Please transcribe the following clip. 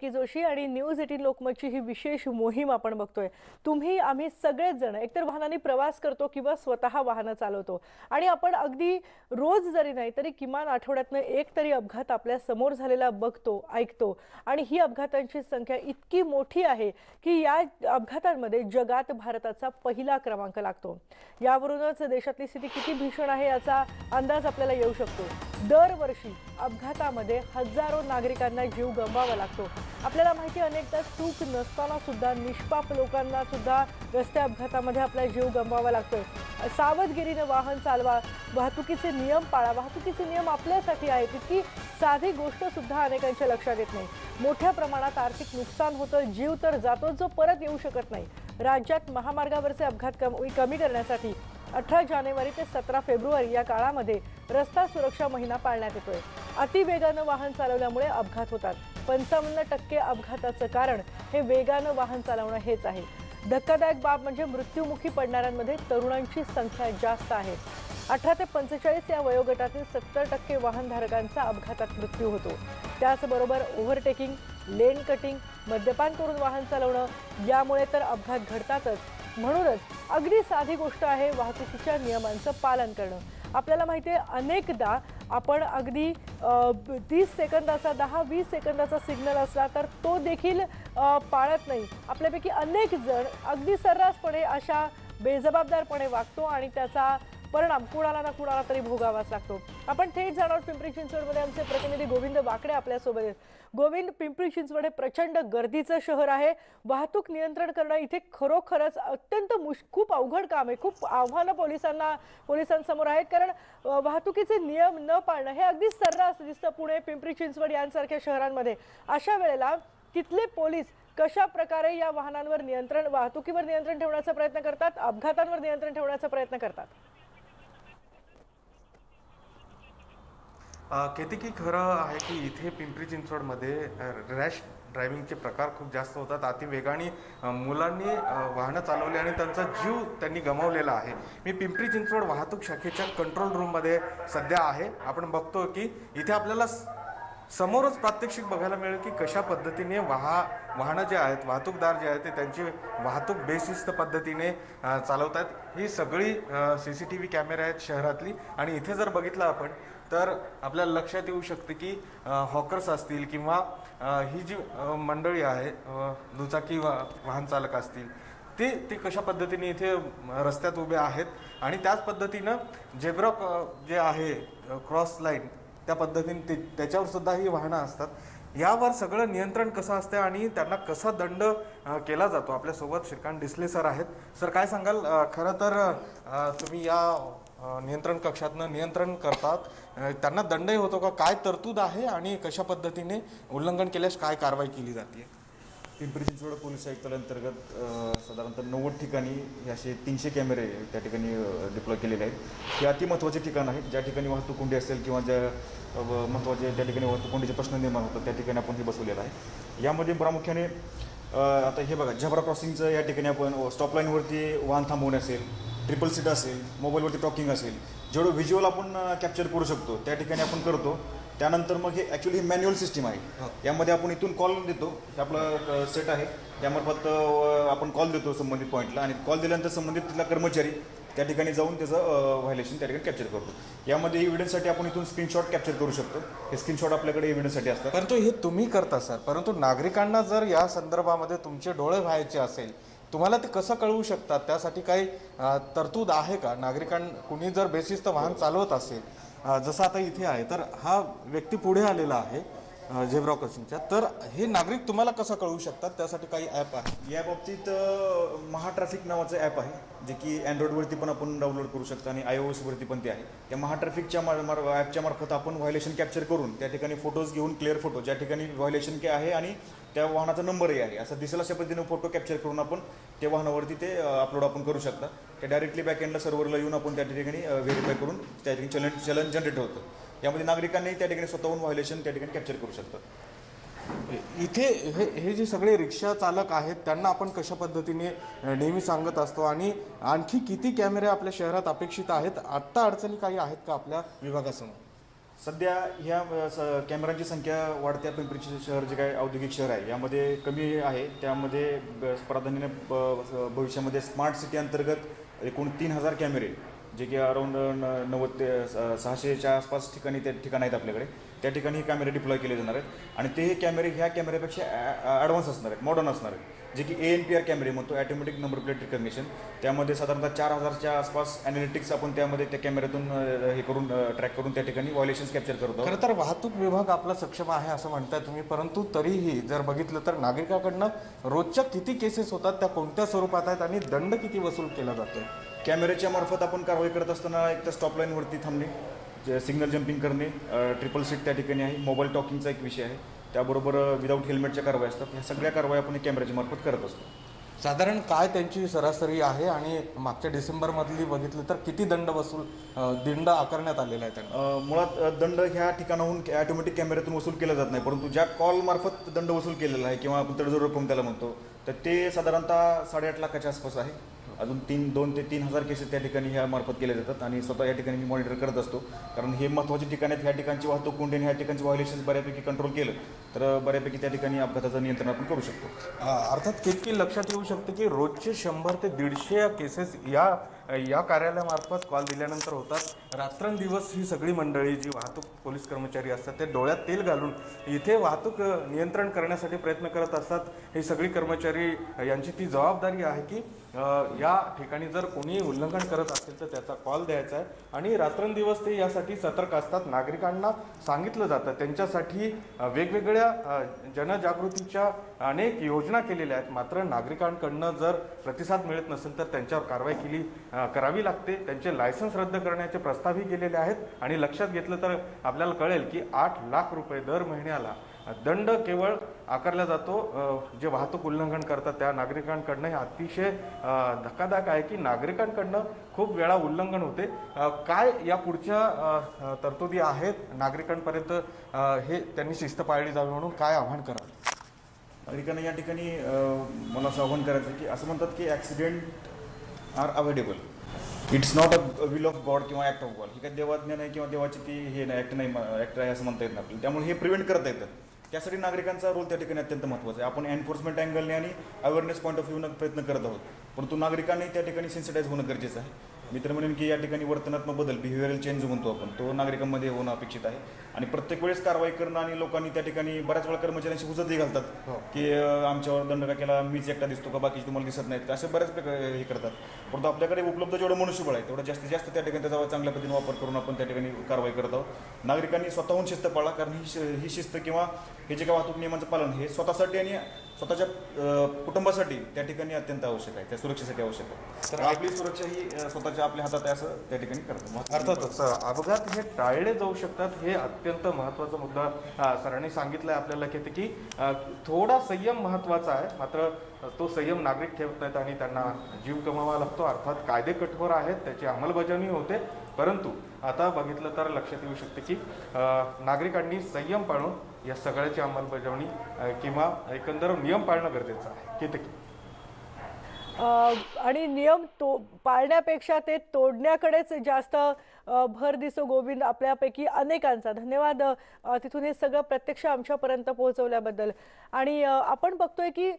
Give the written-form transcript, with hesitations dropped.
विकी जोशी आणि न्यूज 18 लोकमतची ही विशेष मोहीम आपण बघतोय। तुम्ही आम्ही सगळेच जण एकतर वाहनाने प्रवास करतो किंवा स्वतः वाहन चालवतो आणि आपण अगदी रोज जरी नाही तरी किमान आठवड्यातनं एक तरी अपघात आपल्या समोर झालेला बघतो ऐकतो आणि ही अपघातांची संख्या इतकी मोठी आहे की या अपघातांमध्ये जगात भारताचा पहिला क्रमांक लागतो। यावरूनच देशातली स्थिती किती भीषण आहे याचा अंदाज आपल्याला येऊ शकतो। दरवर्षी अपघातामध्ये हजारो नागरिकांना जीव गमवावा लागतो। आपल्याला माहिती अनेकदा चूक नसताना सुद्धा निष्पाप लोकांना सुद्धा रस्ते अपघातामध्ये आपला जीव गमवावा लागतोय। सावधगिरीने वाहन चालवा, वाहतुकीचे नियम पाळा। वाहतुकीचे नियम आपल्यासाठी आहेत, इतकी साधी गोष्ट सुद्धा अनेकांच्या लक्षात येत नाही। मोठ्या प्रमाणात आर्थिक नुकसान होतं, जीव तर जातो जो परत येऊ शकत नाही। राज्यात महामार्गावरचे अपघात कमी करण्यासाठी 18 जानेवारी ते 17 फेब्रुवारी या काळामध्ये रस्ता सुरक्षा महिना पाळण्यात येतोय। अतिवेगानं वाहन चालवल्यामुळे अपघात होतात। 55% अपघाताचं कारण हे वेगानं वाहन चालवणं हेच आहे। धक्कादायक बाब म्हणजे मृत्युमुखी पडणाऱ्यांमध्ये तरुणांची संख्या जास्त आहे। 18 ते 45 या वयोगटातील 70% वाहनधारकांचा अपघातात मृत्यू होतो। त्याचबरोबर ओव्हरटेकिंग, लेन कटिंग, मद्यपान करून वाहन चालवणं यामुळे तर अपघात घडतातच। म्हणूनच अगदी साधी गोष्ट आहे वाहतुकीच्या नियमांचं पालन करणं। आपल्याला माहिती आहे अनेकदा आपण अगदी 30 सेकंदाचा 10-20 सेकंदाचा सिग्नल असला तर तो देखील पाळत नाही। आपल्यापैकी अनेक जण अगदी सर्रासपणे अशा बेजबाबदारपणे वागतो आणि त्याचा परिणाम कुणाला ना कुणाला तरी भोगावाच लागतो। आपण थेट जाणार पिंपरी चिंचवडमध्ये आमचे प्रतिनिधी गोविंद वाकडे आपल्या सोबत आहेत। गोविंद, पिंपरी चिंचवड हे प्रचंड गर्दीचं शहर आहे। वाहतूक नियंत्रण करणं इथे खरोखरच अत्यंत खूप अवघड काम आहे। खूप आव्हानं पोलिसांसमोर आहेत, कारण वाहतुकीचे नियम न पाळणं हे अगदी सर्रास दिसतं पुणे, पिंपरी चिंचवड यांसारख्या शहरांमध्ये। अशा वेळेला तिथले पोलीस कशा प्रकारे या वाहनांवर वाहतुकीवर नियंत्रण ठेवण्याचा प्रयत्न करतात, अपघातांवर नियंत्रण ठेवण्याचा प्रयत्न करतात? केतकी खरं आहे की इथे पिंपरी चिंचवडमध्ये रॅश ड्रायव्हिंगचे प्रकार खूप जास्त होतात। अतिवेगाने मुलांनी वाहनं चालवली आणि त्यांचा जीव त्यांनी गमावलेला आहे। मी पिंपरी चिंचवड वाहतूक शाखेच्या कंट्रोल रूममध्ये सध्या आहे। आपण बघतो की इथे आपल्याला समोरच प्रात्यक्षिक बघायला मिळेल की कशा पद्धतीने वाहनं जे आहेत, वाहतूकदार जे आहेत ते त्यांची वाहतूक बेशिस्त पद्धतीने चालवत आहेत। ही सगळी CCTV कॅमेरे आहेत शहरातली आणि इथे जर बघितलं आपण तर आपल्याला लक्षात येऊ शकते की हॉकर्स असतील किंवा ही जी मंडळी आहे, दुचाकी वाहन चालक असतील, ते कशा पद्धतीने इथे रस्त्यात उभे आहेत आणि त्याच पद्धतीनं झेब्रा जे आहे क्रॉस लाईन त्या पद्धतीने त्याच्यावर सुद्धा ही वाहनं असतात। यावर सगळं नियंत्रण कसं असतं आणि त्यांना कसा दंड केला जातो? आपल्यासोबत श्रीकांत डिसले सर आहेत। सर, काय सांगाल? खरं तर तुम्ही या नियंत्रण कक्षातनं नियंत्रण करतात, त्यांना दंडही होतो का? काय तरतूद आहे आणि कशा पद्धतीने उल्लंघन केल्यास काय कारवाई केली जाते? पिंपरी चिंचवड पोलीस आयुक्तालयाअंतर्गत साधारणतः 90 ठिकाणी असे 300 कॅमेरे त्या ठिकाणी डिप्लॉय केलेले आहेत। हे अति महत्त्वाचे ठिकाण आहे, ज्या ठिकाणी वाहतूक कोंडी असेल किंवा ज्या महत्त्वाचे ज्या ठिकाणी वाहतूक कोंडीचे प्रश्न निर्माण होतात त्या ठिकाणी आपण हे बसवलेलं आहे। यामध्ये प्रामुख्याने आता हे बघा, झेब्रा क्रॉसिंगचं या ठिकाणी आपण स्टॉप लाईनवरती वाहन थांबवणे असेल, ट्रिपल सीट असेल, मोबाईलवरती टॉकिंग असेल, जेवढं व्हिज्युअल आपण कॅप्चर करू शकतो त्या ठिकाणी आपण करतो। त्यानंतर मग हे ॲक्च्युली मॅन्युअल सिस्टीम आहे। यामध्ये आपण इथून कॉल देतो, हे आपलं सेट आहे, त्यामार्फत आपण कॉल देतो संबंधित पॉईंटला आणि कॉल दिल्यानंतर संबंधित तिथला कर्मचारी त्या ठिकाणी जाऊन त्याचं व्हायलेशन त्या ठिकाणी कॅप्चर करतो। यामध्ये एव्हिडन्ससाठी आपण इथून स्क्रीनशॉट कॅप्चर करू शकतो। हे स्क्रीनशॉट आपल्याकडे एव्हिडन्ससाठी असतात। परंतु हे तुम्ही करता सर, परंतु नागरिकांना जर या संदर्भामध्ये तुमचे डोळे व्हायचे असेल, तुम्हाला ते कसं कळवू शकतात? त्यासाठी काही तरतूद आहे का? कुणी जर बेशिस्त वाहन चालवत असेल, जसं आता इथे आहे तर हा व्यक्ती पुढे आलेला आहे झेब्रा क्रॉसिंगच्या, तर हे नागरिक तुम्हाला कसं कळवू शकतात? त्यासाठी काही ॲप आहे? या बाबतीत महाट्रॅफिक नावाचं ॲप आहे, जे की अँड्रॉइडवरती पण आपण डाउनलोड करू शकतो आणि iOS-वरती पण ते आहे। त्या महाट्रॅफिकच्या ॲपच्या मार्फत आपण व्हायलेशन कॅप्चर करून त्या ठिकाणी फोटोज घेऊन क्लिअर फोटो, ज्या ठिकाणी व्हायलेशन काय आहे आणि त्या वाहनाचा नंबरही आहे असं दिसेल अशा पद्धतीने फोटो कॅप्चर करून आपण त्या वाहनावरती ते अपलोड आपण करू शकता। त्या डायरेक्टली बॅकएंडला सर्व्हरला येऊन आपण त्या ठिकाणी व्हेरीफाय करून त्या ठिकाणी चलन जनरेट होतं। यामध्ये नागरिकांनी त्या ठिकाणी स्वतःहून व्हायलेशन त्या ठिकाणी कॅप्चर करू शकतात। इथे हे जे सगळे रिक्षा चालक आहेत त्यांना आपण कशा पद्धतीने नेहमी सांगत असतो आणि आणखी किती कॅमेरे आपल्या शहरात अपेक्षित आहेत? आत्ता अडचणी काही आहेत का आपल्या विभागासमोर? सध्या ह्या कॅमेऱ्यांची संख्या वाढत्या पिंपरी शहर जे काही औद्योगिक शहर आहे यामध्ये कमी आहे. त्यामध्ये प्राधान्याने भविष्यामध्ये स्मार्ट सिटी अंतर्गत एकूण 3,000 कॅमेरे जे की अराऊंड 90 ते 600च्या आसपास त्या ठिकाण आहेत आपल्याकडे. त्या ठिकाणी हे कॅमेरे डिप्लॉय केले जाणार आहेत आणि ते हे कॅमेरे ह्या कॅमेऱ्यापेक्षा ॲडव्हान्स असणार आहेत, मॉडर्न असणार आहेत, जे की ANPR कॅमेरे म्हणतो, ऑटोमॅटिक नंबर प्लेट रिकग्निशन. त्यामध्ये साधारणतः 4,000च्या आसपास ॲनालिटिक्स आपण त्यामध्ये त्या कॅमेऱ्यातून हे करून ट्रॅक करून त्या ठिकाणी व्हायोलेशन्स कॅप्चर करतो. खरं तर वाहतूक विभाग आपला सक्षम आहे असं म्हणताय तुम्ही, परंतु तरीही जर बघितलं तर नागरिकाकडनं रोजच्या किती केसेस होतात, त्या कोणत्या स्वरूपात आहेत आणि दंड किती वसूल केला जातोय? कॅमेऱ्याच्या मार्फत आपण कारवाई करत असताना एक तर स्टॉप लाईनवरती थांबणे, सिग्नल जम्पिंग करणे, ट्रिपल सीट त्या ठिकाणी आहे, मोबाईल टॉकिंगचा एक विषय आहे, त्याबरोबर विदाऊट हेल्मेटच्या कारवाई असतात. ह्या सगळ्या कारवाई आपण कॅमेऱ्याच्या मार्फत करत असतो. साधारण काय त्यांची सरासरी आहे आणि मागच्या डिसेंबरमधली बघितलं तर किती दंड आकारण्यात आलेला आहे त्यांना? मुळात दंड ह्या ठिकाणाहून ऑटोमॅटिक कॅमेऱ्यातून वसूल केला जात नाही, परंतु ज्या कॉल मार्फत दंड वसूल केलेला आहे किंवा आपण तडजोड रक्कम त्याला म्हणतो, तर ते साधारणतः 8.5 लाखाच्या आसपास आहे. अजून 2 ते 3,000 केसेस त्या ठिकाणी ह्या मार्फत केल्या जातात आणि स्वतः या ठिकाणी मी मॉनिटर करत असतो, कारण हे महत्त्वाचे ठिकाण आहेत. ह्या ठिकाणची वाहतूक कोंडी ह्या ठिकाणची व्हायोलेशन्स बऱ्यापैकी कंट्रोल केलं तर बऱ्यापैकी त्या ठिकाणी अपघाताचं नियंत्रण आपण करू शकतो. अर्थात किती लक्षात येऊ शकते की रोजचे 100 ते 150 केसेस या कार्यालयामार्फत कॉल दिल्यानंतर होतात. रात्रंदिवस ही सगळी मंडळी जी वाहतूक पोलीस कर्मचारी असतात ते डोळ्यात तेल घालून इथे वाहतूक नियंत्रण करण्यासाठी प्रयत्न करत असतात. ही सगळी कर्मचारी यांची ती जबाबदारी आहे की या ठिकाणी जर कोणी उल्लंघन करत असेल तर त्याचा कॉल द्यायचा आहे आणि रात्रंदिवस ते यासाठी सतर्क असतात. नागरिकांना सांगितलं जातं, त्यांच्यासाठी वेगवेगळ्या जनजागृतीच्या अनेक योजना केलेल्या आहेत. मात्र नागरिकांकडनं जर प्रतिसाद मिळत नसेल तर त्यांच्यावर कारवाई करावी लागते. त्यांचे लायसन्स रद्द करण्याचे प्रस्तावही केलेले आहेत आणि लक्षात घेतलं तर आपल्याला कळेल की 8 लाख रुपये दर महिन्याला दंड केवळ आकारला जातो. जे वाहतूक उल्लंघन करतात त्या नागरिकांकडनं हे अतिशय धक्कादायक आहे की नागरिकांकडनं खूप वेळा उल्लंघन होते. काय या पुढच्या तरतुदी आहेत नागरिकांपर्यंत हे त्यांनी शिस्त पाळली जावी म्हणून काय आव्हान कराल? नागरिकांना या ठिकाणी मला असं आव्हान करायचं की असं म्हणतात की accident are avoidable, it's not a will of God किंवा ॲक्ट ऑफ गॉड. ही काही देवाज्ञा नाही किंवा देवाची ती हे नाही, ॲक्ट आहे असं म्हणता येत नाही आपल्याला. त्यामुळे हे प्रिव्हेंट करता येतं. त्यासाठी नागरिकांचा रोल त्या ठिकाणी अत्यंत महत्त्वाचा आहे. आपण एन्फोर्समेंट अँगलने आणि अवेअरनेस पॉईंट ऑफ व्ह्यूनं प्रयत्न करत आहोत, परंतु नागरिकांनी त्या ठिकाणी सेन्सिटाईज होणं गरजेचं आहे. मी तर म्हणेन की या ठिकाणी वर्तनात्मक बदल, बिहेवियरल चेंज म्हणतो आपण, तो नागरिकांमध्ये होणं अपेक्षित आहे. आणि प्रत्येक वेळेस कारवाई करणं आणि लोकांनी त्या ठिकाणी बऱ्याच वेळा कर्मचाऱ्यांशी हुजतही घालतात की आमच्यावर दंड का केला, मीच एकटा दिसतो का, बाकीचे तुम्हाला दिसत नाहीत, असे बऱ्याच हे करतात. परंतु आपल्याकडे उपलब्ध जेवढं मनुष्यबळ आहे तेवढं जास्तीत जास्त त्या ठिकाणी त्याचा चांगल्या पद्धतीने वापर करून आपण त्या ठिकाणी कारवाई करत आहोत. नागरिकांनी स्वतःहून शिस्त पाळा, कारण ही शिस्त किंवा हे जे काही वाहतूक नियमांचं पालन हे स्वतःसाठी आणि स्वतःच्या कुटुंबासाठी त्या ठिकाणी अत्यंत आवश्यक आहे, त्या सुरक्षेसाठी आवश्यक आहे. तर आपली सुरक्षा ही स्वतःच्या आपल्या हातात आहे असं त्या ठिकाणी करतो. अर्थातच अपघात हे टाळले जाऊ शकतात, हे अत्यंत महत्त्वाचा मुद्दा सरांनी सांगितलं आहे आपल्याला की थोडा संयम महत्त्वाचा आहे. मात्र तो संयम नागरिक ठेवत नाहीत आणि त्यांना जीव गमवावा लागतो. अर्थात कायदे कठोर आहेत, त्याची अंमलबजावणी होते, परंतु आता बघितलं तर लक्षात येऊ शकते की नागरिकांनी संयम पाळून या सगळ्याची अंमलबजावणी किंवा एकंदर नियम पाळणं गरजेचं आहे. किती आणि नियम पाळण्यापेक्षा ते तोडण्याकडेच जास्त भर दिसतो गोविंद आपल्यापैकी अनेकांचा. धन्यवाद तिथून हे सगळं प्रत्यक्ष आमच्यापर्यंत पोहोचवल्याबद्दल. आणि आपण बघतोय की